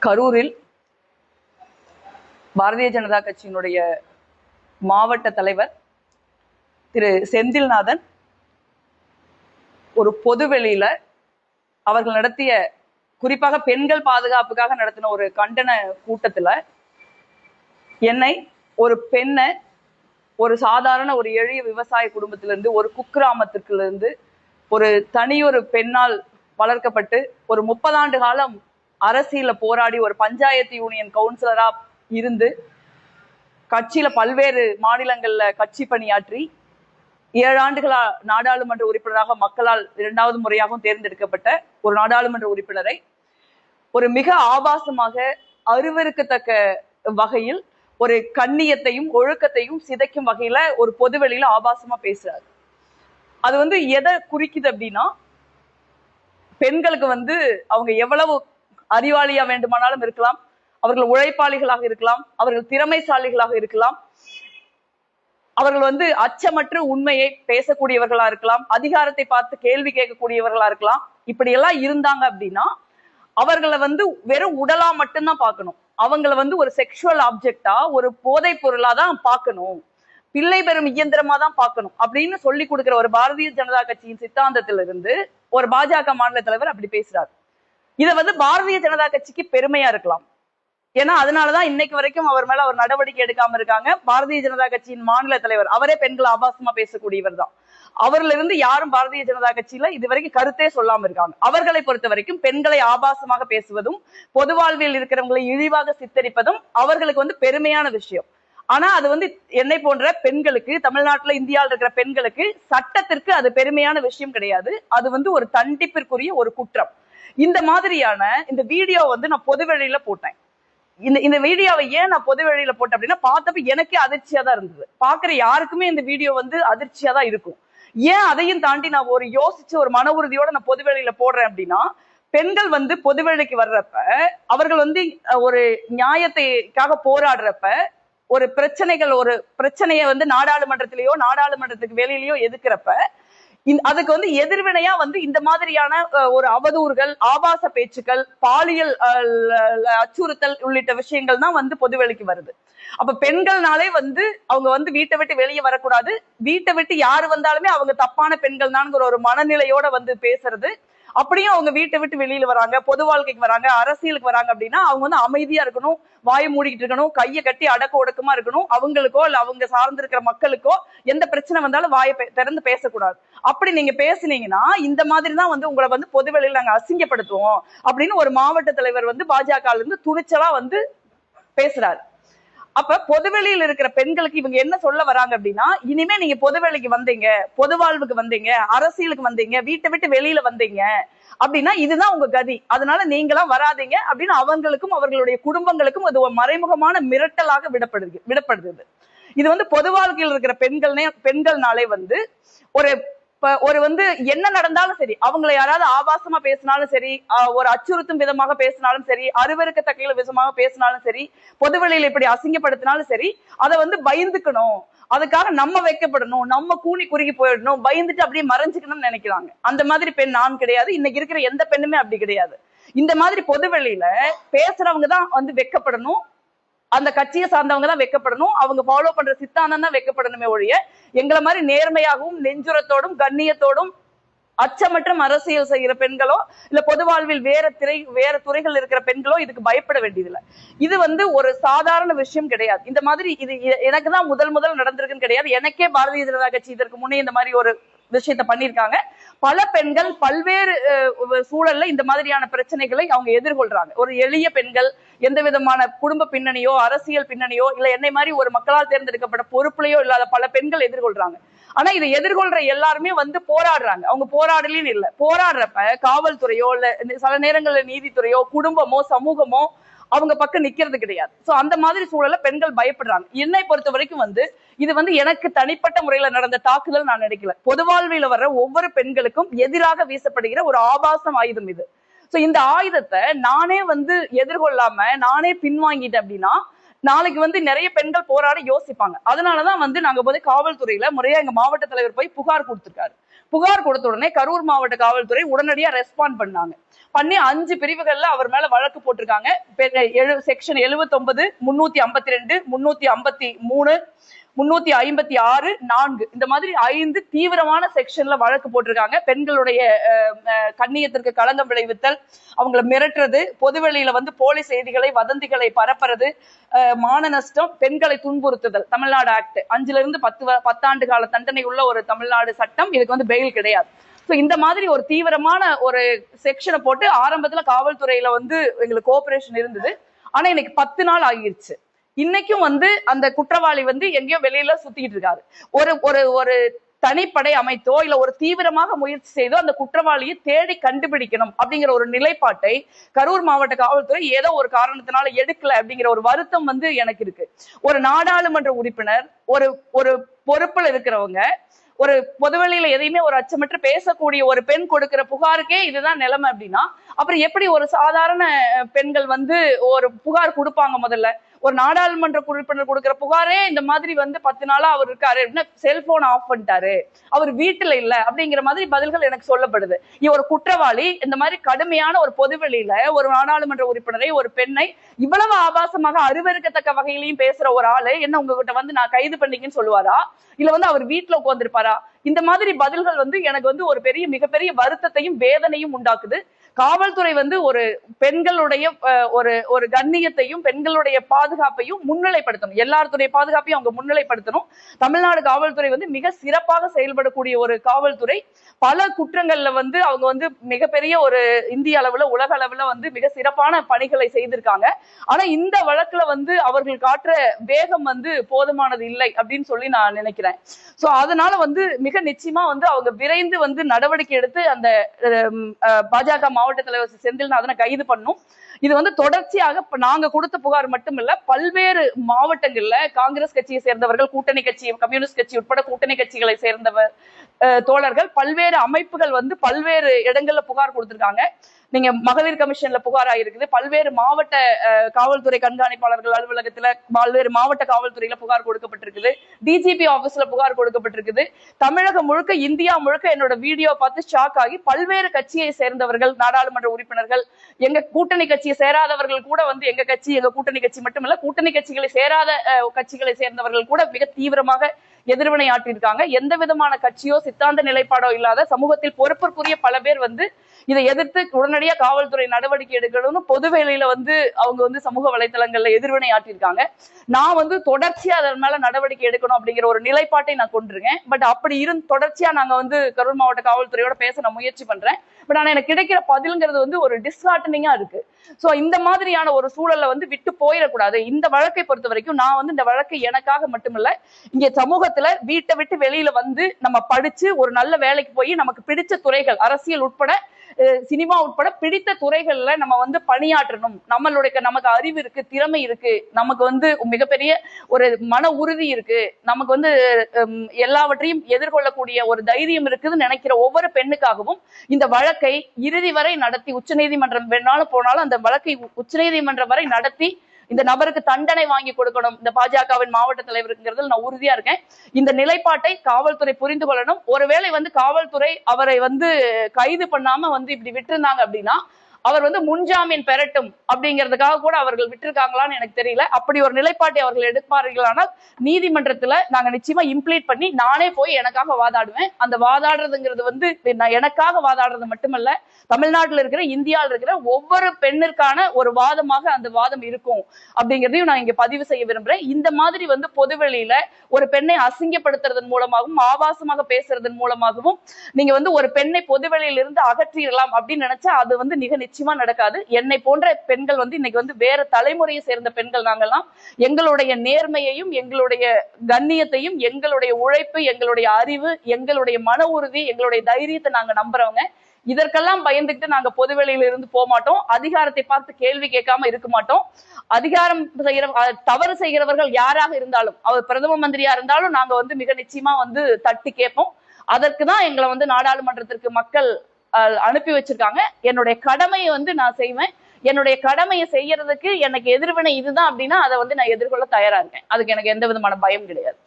கரூரில் பாரதிய ஜனதா கட்சியினுடைய மாவட்ட தலைவர் திரு செந்தில்நாதன் ஒரு பொதுவெளியில அவர்கள் நடத்திய, குறிப்பாக பெண்கள் பாதுகாப்புக்காக நடத்தின ஒரு கண்டன கூட்டத்துல என்னை, ஒரு பெண்ணை, ஒரு சாதாரண ஒரு எளிய விவசாய குடும்பத்திலிருந்து, ஒரு குக்கிராமத்திலிருந்து, ஒரு தனியொரு பெண்ணால் வளர்க்கப்பட்டு ஒரு 30 ஆண்டு காலம் அரசியல போராடி ஒரு பஞ்சாயத்து யூனியன் கவுன்சிலரா இருந்து கட்சியில பல்வேறு மாநிலங்கள்ல கட்சி பணியாற்றி 7 ஆண்டுகளா நாடாளுமன்ற உறுப்பினராக மக்களால் 2வது முறையாகவும் தேர்ந்தெடுக்கப்பட்ட ஒரு நாடாளுமன்ற உறுப்பினரை ஒரு மிக ஆபாசமாக, அருவருக்கத்தக்க வகையில், ஒரு கண்ணியத்தையும் ஒழுக்கத்தையும் சிதைக்கும் வகையில ஒரு பொதுவெளியில ஆபாசமா பேசுறாரு. அது எதை குறிக்குது அப்படின்னா, பெண்களுக்கு அவங்க எவ்வளவு அறிவாளியா வேண்டுமானாலும் இருக்கலாம், அவர்கள் உழைப்பாளிகளாக இருக்கலாம், அவர்கள் திறமைசாலிகளாக இருக்கலாம், அவர்கள் அச்சமற்ற உண்மையை பேசக்கூடியவர்களா இருக்கலாம், அதிகாரத்தை பார்த்து கேள்வி கேட்கக்கூடியவர்களா இருக்கலாம். இப்படி எல்லாம் இருந்தாங்க அப்படின்னா அவர்களை வெறும் உடலா மட்டும்தான் பார்க்கணும். அவங்களை ஒரு செக்ஷுவல் ஆப்ஜெக்டா, ஒரு போதைப் பொருளா தான் பார்க்கணும், பிள்ளை பெறும் இயந்திரமா தான் பார்க்கணும் அப்படின்னு சொல்லி கொடுக்கிற ஒரு பாரதிய ஜனதா கட்சியின் சித்தாந்தத்திலிருந்து ஒரு பாஜக மாநில தலைவர் அப்படி பேசுறாரு. இதை பாரதிய ஜனதா கட்சிக்கு பெருமையா இருக்கலாம். ஏன்னா அதனாலதான் இன்னைக்கு வரைக்கும் அவர் மேல அவர் நடவடிக்கை எடுக்காம இருக்காங்க. பாரதிய ஜனதா கட்சியின் மாநில தலைவர் அவரே பெண்கள் ஆபாசமா பேசக்கூடியவர் தான். அவர்ல இருந்து யாரும் பாரதிய ஜனதா கட்சியில இதுவரைக்கும் கருத்தே சொல்லாம இருக்காங்க. அவர்களை பொறுத்த வரைக்கும் பெண்களை ஆபாசமாக பேசுவதும், பொது வாழ்வில் இருக்கிறவங்களை இழிவாக சித்தரிப்பதும் அவர்களுக்கு பெருமையான விஷயம். ஆனா அது என்னை போன்ற பெண்களுக்கு, தமிழ்நாட்டுல இந்தியாவில் இருக்கிற பெண்களுக்கு சட்டத்திற்கு அது பெருமையான விஷயம் கிடையாது. அது ஒரு தண்டிப்பிற்குரிய ஒரு குற்றம். இந்த மாதிரியான இந்த வீடியோ நான் பொதுவெளியில போட்டேன். இந்த வீடியோவை ஏன் நான் பொதுவெளியில போட்டேன் அப்படின்னா, பார்த்தப்ப எனக்கே அதிர்ச்சியா தான் இருந்தது. பாக்குற யாருக்குமே இந்த வீடியோ அதிர்ச்சியா தான் இருக்கும். ஏன் அதையும் தாண்டி நான் ஒரு யோசிச்சு ஒரு மன உறுதியோட நான் பொதுவெளியில போடுறேன் அப்படின்னா, பெண்கள் பொதுவெளிக்கு வர்றப்ப, அவர்கள் ஒரு நியாயத்தைக்காக போராடுறப்ப, ஒரு பிரச்சனையை நாடாளுமன்றத்திலேயோ நாடாளுமன்றத்துக்கு வெளியிலயோ எதுக்குறப்ப, அதுக்கு எதிர்வினையா இந்த மாதிரியான ஒரு அவதூறுகள், ஆபாச பேச்சுக்கள், பாலியல் அச்சுறுத்தல் உள்ளிட்ட விஷயங்கள் தான் பொதுவெளிக்கு வருது. அப்ப பெண்கள்னாலே அவங்க வீட்டை விட்டு வெளியே வரக்கூடாது, வீட்டை விட்டு யாரு வந்தாலுமே அவங்க தப்பான பெண்கள் தான்ங்கிற ஒரு மனநிலையோட பேசுறது. அப்படியும் அவங்க வீட்டை விட்டு வெளியில வராங்க, பொது வாழ்க்கைக்கு வராங்க, அரசியலுக்கு வராங்க அப்படின்னா அவங்க அமைதியா இருக்கணும், வாயை மூடிக்கிட்டு இருக்கணும், கையை கட்டி அடக்க ஒடுக்கமா இருக்கணும். அவங்களுக்கோ இல்ல அவங்க சார்ந்திருக்கிற மக்களுக்கோ எந்த பிரச்சனை வந்தாலும் வாயை திறந்து பேசக்கூடாது. அப்படி நீங்க பேசுனீங்கன்னா இந்த மாதிரிதான் உங்களை பொதுவெளியில் நாங்க அசிங்கப்படுத்துவோம் அப்படின்னு ஒரு மாவட்ட தலைவர் பாஜக இருந்து துணிச்சலா பேசுறாரு. அப்ப பொதுவெளியில் இருக்கிற பெண்களுக்கு இவங்க என்ன சொல்ல வராங்க அப்படின்னா, இனிமே நீங்க பொதுவெளிக்கு வந்தீங்க, பொது வாழ்வுக்கு வந்தீங்க, அரசியலுக்கு வந்தீங்க, வீட்டை விட்டு வெளியில வந்தீங்க அப்படின்னா இதுதான் உங்க கதி, அதனால நீங்களாம் வராதீங்க அப்படின்னு அவங்களுக்கும் அவர்களுடைய குடும்பங்களுக்கும் அது ஒரு மறைமுகமான மிரட்டலாக விடப்படுது. இது பொது வாழ்க்கையில் இருக்கிற பெண்கள்னாலே ஒரு என்ன நடந்தாலும் சரி, அவங்களை யாராவது ஆபாசமா பேசினாலும் சரி, ஒரு அச்சுறுத்தும் விதமாக பேசினாலும் சரி, அருவருக்கத்தக்க விதமாக பேசினாலும் சரி, பொதுவெளியில இப்படி அசிங்கப்படுத்தினாலும் சரி, அதை பயந்துக்கணும், அதுக்காக நம்ம வைக்கப்படணும், நம்ம கூனி குறுகி போயிடணும், பயந்துட்டு அப்படியே மறைஞ்சுக்கணும்னு நினைக்கிறாங்க. அந்த மாதிரி பெண் நான் கிடையாது. இன்னைக்கு இருக்கிற எந்த பெண்ணுமே அப்படி கிடையாது. இந்த மாதிரி பொதுவெளியில பேசுறவங்க தான் வெக்கப்படணும், அந்த கட்சியை சார்ந்தவங்க தான் வெக்கப்படணும், அவங்க ஃபாலோ பண்ற சித்தாந்தம் தான் வெக்கப்படணுமே ஒழிய எங்களை மாதிரி நேர்மையாகவும் நெஞ்சுரத்தோடும் கண்ணியத்தோடும் அச்சமற்ற அரசியல் செய்கிற பெண்களோ இல்ல பொது வாழ்வில் வேற துறைகள் இருக்கிற பெண்களோ இதுக்கு பயப்பட வேண்டியதில்லை. இது ஒரு சாதாரண விஷயம் கிடையாது. இந்த மாதிரி இது எனக்கு தான் முதல் நடந்திருக்குன்னு கிடையாது. எனக்கே பாரதிய ஜனதா கட்சி இதற்கு முன்னே இந்த மாதிரி ஒரு விஷயத்த பண்ணிருக்காங்க. பல பெண்கள் பல்வேறு சூழல்ல இந்த மாதிரியான பிரச்சனைகளை அவங்க எதிர்கொள்றாங்க. ஒரு எளிய பெண்கள், எந்த விதமான குடும்ப பின்னணியோ அரசியல் பின்னணியோ இல்ல என்னை மாதிரி ஒரு மக்களால் தேர்ந்தெடுக்கப்பட்ட பொறுப்புலையோ இல்லாத பல பெண்கள் எதிர்கொள்றாங்க. ஆனா இதை எதிர்கொள்ற எல்லாருமே போராடுறாங்க. அவங்க போராடலின்னு இல்ல, போராடுறப்ப காவல்துறையோ இல்ல சில நேரங்கள்ல நீதித்துறையோ குடும்பமோ சமூகமோ அவங்க பக்கம் நிக்கிறது கிடையாது. சோ அந்த மாதிரி சூழல பெண்கள் பயப்படுறாங்க. என்னை பொறுத்த வரைக்கும் இது எனக்கு தனிப்பட்ட முறையில நடந்த தாக்குதல் நான் நினைக்கல. பொது வாழ்வில் வர்ற ஒவ்வொரு பெண்களுக்கும் எதிராக வீசப்படுகிற ஒரு ஆபாசம் ஆயுதம் இது. சோ இந்த ஆயுதத்தை நானே எதிர்கொள்ளாம நானே பின்வாங்கிட்டேன் அப்படின்னா நாளைக்கு நிறைய பெண்கள் போராட யோசிப்பாங்க. அதனாலதான் நாங்க காவல்துறையில முறையா எங்க மாவட்ட தலைவர் போய் புகார் கொடுத்திருக்காரு. புகார் கொடுத்த உடனே கரூர் மாவட்ட காவல்துறை உடனடியா ரெஸ்பாண்ட் பண்ணி 5 பிரிவுகள்ல அவர் மேல வழக்கு போட்டிருக்காங்க. செக்ஷன் 79, 352, 353, 356, 4 இந்த மாதிரி 5 தீவிரமான செக்ஷன்ல வழக்கு போட்டிருக்காங்க. பெண்களுடைய கண்ணியத்திற்கு களங்கம் விளைவித்தல், அவங்களை மிரட்டுறது, பொதுவெளியில போலி செய்திகளை வதந்திகளை பரப்புறது, மான நஷ்டம், பெண்களை துன்புறுத்துதல், தமிழ்நாடு ஆக்ட் 5ல இருந்து 10 ஆண்டு கால தண்டனை உள்ள ஒரு தமிழ்நாடு சட்டம். இதுக்கு பெயில் கிடையாது. சோ இந்த மாதிரி ஒரு தீவிரமான ஒரு செக்ஷனை போட்டு ஆரம்பத்துல காவல்துறையில எங்களுக்கு கோஆபரேஷன் இருந்தது. ஆனா இன்னைக்கு 10 நாள் ஆகிருச்சு. இன்னைக்கும் அந்த குற்றவாளி எங்கேயோ வெளியில சுத்திட்டு இருக்காரு. ஒரு தனிப்படை அமைத்தோ இல்ல ஒரு தீவிரமாக முயற்சி செய்தோ அந்த குற்றவாளியை தேடி கண்டுபிடிக்கணும் அப்படிங்கிற ஒரு நிலைப்பாட்டை கரூர் மாவட்ட காவல்துறை ஏதோ ஒரு காரணத்தினால எடுக்கல அப்படிங்கிற ஒரு வருத்தம் எனக்கு இருக்கு. ஒரு நாடாளுமன்ற உறுப்பினர், ஒரு பொறுப்புல இருக்கிறவங்க, ஒரு பொதுவெளியில எதையுமே ஒரு அச்சமற்று பேசக்கூடிய ஒரு பெண் கொடுக்கிற புகாருக்கே இதுதான் நிலைமை அப்படின்னா அப்புறம் எப்படி ஒரு சாதாரண பெண்கள் ஒரு புகார் கொடுப்பாங்க? முதல்ல ஒரு நாடாளுமன்ற உறுப்பினர் கொடுக்கிற புகாரே இந்த மாதிரி 10 நாளா அவர் இருக்காரு, செல்போன் ஆஃப் பண்ணிட்டாரு, அவர் வீட்டுல இல்ல அப்படிங்கிற மாதிரி பதில்கள் எனக்கு சொல்லப்படுது. ஒரு குற்றவாளி இந்த மாதிரி கடுமையான ஒரு பொதுவெளியில ஒரு நாடாளுமன்ற உறுப்பினரை, ஒரு பெண்ணை இவ்வளவு ஆபாசமாக அருவருக்கத்தக்க வகையிலையும் பேசுற ஒரு ஆளு என்ன உங்ககிட்ட நான் கைது பண்ணிக்கன்னு சொல்லுவாரா? இல்ல அவர் வீட்டுல உட்கார்ந்துருப்பாரா? இந்த மாதிரி பதில்கள் எனக்கு ஒரு மிகப்பெரிய வருத்தத்தையும் வேதனையும் உண்டாக்குது. காவல்துறை ஒரு பெண்களுடைய ஒரு கண்ணியத்தையும் பெண்களுடைய பாதுகாப்பையும் முன்னிலைப்படுத்தணும். எல்லாருடைய பாதுகாப்பையும் அவங்க முன்னிலைப்படுத்தணும். தமிழ்நாடு காவல்துறை மிக சிறப்பாக செயல்படக்கூடிய ஒரு காவல்துறை. பல குற்றங்கள்ல அவங்க மிகப்பெரிய ஒரு இந்திய அளவுல உலக அளவுல மிக சிறப்பான பணிகளை செய்திருக்காங்க. ஆனா இந்த வழக்குல அவர்கள் காட்டுற வேகம் போதுமானது இல்லை அப்படின்னு சொல்லி நான் நினைக்கிறேன். சோ அதனால மிக நிச்சயமா அவங்க விரைந்து நடவடிக்கை எடுத்து அந்த பாஜக மாவட்ட தலைவர் செந்தில்நாதனை கைது பண்ணும். இது தொடர்ச்சியாக நாங்க கொடுத்த புகார் மட்டும் இல்ல, பல்வேறு மாவட்டங்கள்ல காங்கிரஸ் கட்சியை சேர்ந்தவர்கள், கூட்டணி கட்சி, கம்யூனிஸ்ட் கட்சி உட்பட கூட்டணி கட்சிகளை சேர்ந்தவர் தோழர்கள், பல்வேறு அமைப்புகள் பல்வேறு இடங்கள்ல புகார் கொடுத்திருக்காங்க. நீங்க மகளிர் கமிஷன்ல புகார் ஆயிருக்குது. பல்வேறு மாவட்ட காவல்துறை கண்காணிப்பாளர்கள் அலுவலகத்துல, பல்வேறு மாவட்ட காவல்துறையில புகார் கொடுக்கப்பட்டிருக்குது. டிஜிபி ஆபீஸ்ல புகார் கொடுக்கப்பட்டிருக்குது. தமிழகம் முழுக்க, இந்தியா முழுக்க என்னோட வீடியோ பார்த்து ஷாக் ஆகி பல்வேறு கட்சியை சேர்ந்தவர்கள், நாடாளுமன்ற உறுப்பினர்கள், எங்க கூட்டணி கட்சியை சேராதவர்கள் கூட எங்க கட்சி, எங்க கூட்டணி கட்சி மட்டுமல்ல, கூட்டணி கட்சிகளை சேராத கட்சிகளை சேர்ந்தவர்கள் கூட மிக தீவிரமாக எதிர்வினை ஆற்றியிருக்காங்க. எந்த விதமான கட்சியோ சித்தாந்த நிலைப்பாடோ இல்லாத சமூகத்தில் பொறுப்பிற்குரிய பல பேர் இதை எதிர்த்து உடனடியா காவல்துறை நடவடிக்கை எடுக்கணும்னு பொதுவேளையில அவங்க சமூக வலைதளங்கள்ல எதிர்வினை ஆற்றிருக்காங்க. நான் தொடர்ச்சியா அதன் மேல நடவடிக்கை எடுக்கணும் அப்படிங்கிற ஒரு நிலைப்பாட்டை நான் கொண்டிருக்கேன். பட் அப்படி தொடர்ச்சியா நாங்க கரூர் மாவட்ட காவல்துறையோட பேச நான் முயற்சி பண்றேன். பட் ஆனா எனக்கு கிடைக்கிற பதில்ங்கிறது ஒரு டிஸ்ஹார்டனிங்கா இருக்கு. சோ இந்த மாதிரியான ஒரு சூழல்ல விட்டு போயிடக்கூடாது. இந்த வழக்கை பொறுத்த வரைக்கும் நான் இந்த வழக்கை எனக்காக மட்டுமில்ல, இங்க சமூகத்துல வீட்டை விட்டு வெளியில நம்ம படிச்சு ஒரு நல்ல வேலைக்கு போய் நமக்கு பிடிச்ச துறைகள், அரசியல் உட்பட சினிமா உட்பட பிடித்த துறைகள்ல நம்ம பணியாற்றணும். நமக்கு அறிவு இருக்கு, திறமை இருக்கு, நமக்கு மிகப்பெரிய ஒரு மன உறுதி இருக்கு, நமக்கு எல்லாவற்றையும் எதிர்கொள்ளக்கூடிய ஒரு தைரியம் இருக்குதுன்னு நினைக்கிற ஒவ்வொரு பெண்ணுக்காகவும் இந்த வழக்கை இறுதி வரை நடத்தி, உச்சநீதிமன்றம் வேணாலும் போனாலும் அந்த வழக்கை உச்சநீதிமன்றம் வரை நடத்தி இந்த நபருக்கு தண்டனை வாங்கி கொடுக்கணும். இந்த பாஜகவின் மாவட்ட தலைவருங்கிறதுல நான் உறுதியா இருக்கேன். இந்த நிலைப்பாட்டை காவல்துறை புரிந்து கொள்ளணும். ஒருவேளை காவல்துறை அவரை கைது பண்ணாம இப்படி விட்டுருந்தாங்க அப்படின்னா அவர் முன்ஜாமீன் பெறட்டும் அப்படிங்கிறதுக்காக கூட அவர்கள் விட்டுருக்காங்களான்னு எனக்கு தெரியல. அப்படி ஒரு நிலைப்பாட்டை அவர்கள் எடுப்பார்களானால் நீதிமன்றத்துல நாங்க நிச்சயமா இம்ப்ளீட் பண்ணி நானே போய் எனக்காக வாதாடுவேன். அந்த வாதாடுறதுங்கிறது எனக்காக வாதாடுறது மட்டுமல்ல, தமிழ்நாட்டில் இருக்கிற, இந்தியாவில் இருக்கிற ஒவ்வொரு பெண்ணிற்கான ஒரு வாதமாக அந்த வாதம் இருக்கும் அப்படிங்கிறதையும் நான் இங்க பதிவு செய்ய விரும்புறேன். இந்த மாதிரி பொதுவெளியில ஒரு பெண்ணை அசிங்கப்படுத்துறதன் மூலமாகவும் ஆபாசமாக பேசுறதன் மூலமாகவும் நீங்க ஒரு பெண்ணை பொதுவெளியில இருந்து அகற்றிடலாம் அப்படின்னு நினைச்சா அது மிக நிச்சயமா நடக்காது. என்னை போன்ற பெண்கள் இன்னைக்கு வேற தலைமுறையை சேர்ந்த பெண்கள் நாங்கெல்லாம் எங்களுடைய நேர்மையையும் எங்களுடைய கண்ணியத்தையும் எங்களுடைய உழைப்பு, எங்களுடைய அறிவு, எங்களுடைய மன உறுதி, எங்களுடைய தைரியத்தை நாங்க நம்புறவங்க. இதற்கெல்லாம் பயந்துட்டு நாங்க பொதுவெளியில இருந்து போக மாட்டோம். அதிகாரத்தை பார்த்து கேள்வி கேட்காம இருக்க மாட்டோம். அதிகாரம் தவறு செய்கிறவர்கள் யாராக இருந்தாலும், அவர் பிரதம மந்திரியா இருந்தாலும் நாங்க மிக நிச்சயமா தட்டி கேட்போம். அதற்குதான் எங்களை நாடாளுமன்றத்திற்கு மக்கள் அனுப்பி வச்சிருக்காங்க. என்னுடைய கடமையை நான் செய்வேன். என்னுடைய கடமையை செய்யறதுக்கு எனக்கு எதிர்வினை இதுதான் அப்படின்னா அதை நான் எதிர்கொள்ள தயாரா இருக்கேன். அதுக்கு எனக்கு எந்த விதமான பயம் கிடையாது.